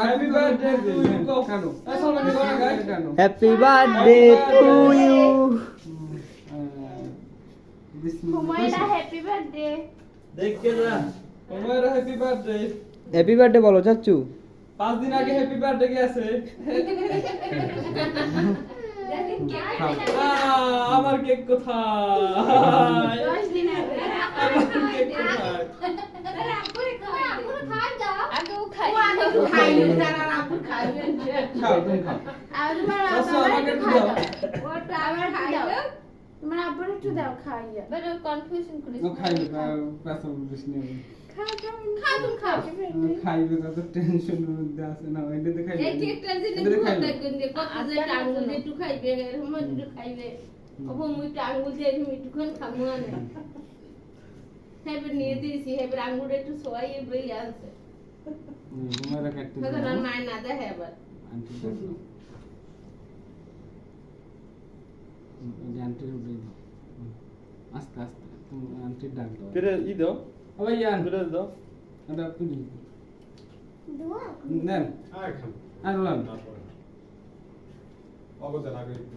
Happy birthday to you কেন আসলে কি করা গায় কেন happy birthday to you Humaira happy birthday দেখকে যা তোমার হ্যাপি বার্থডে হ্যাপি বার্থডে বলো চাচু 5 দিন আগে হ্যাপি বার্থডে গেছে আমার কেক কোথায় 10 দিন আগে আমার কেক কোথায় আগেও খাই খাও তুমি খাও আর তোমার আচ্ছা, আব্বা আমাকে একটু একটু খাই দাও। দাও ওটা আমার খাইবে তোমার আব্বার একটু দাও খাইয়া But confusion করিস ও খাইবে পাঁচ বিশ নিয়ে খা তুমি খাও খাইবে কত টেনশনের মধ্যে আছে না ওইটাতে খাইবে এই কেকটা যে এটাতে খাইবে। দেখুন যে কত যে আঙ্গুল দিয়ে একটু খাইবে এরকম একটু খাইবে অব মুইটা আঙ্গুল দিয়ে এরকম একটুখান খামু আনে হেবে নিয়ে দিয়েছি হেবে আঙ্গুল একটু সোয়াইয়ে বই আছে ঘুমাইরা কাটতে হয়তো না নাই না দেখে আবার আন্টি দেখো এই আন্টির উঠে দাও আস্তে আস্তে তুমি আন্টির ডাক দাও ফিরে ই দাও ও ইয়ান ফিরে দাও এটা তুমি দোয়া নেন আয় খান আর লান তারপরে অবদান আগে একটু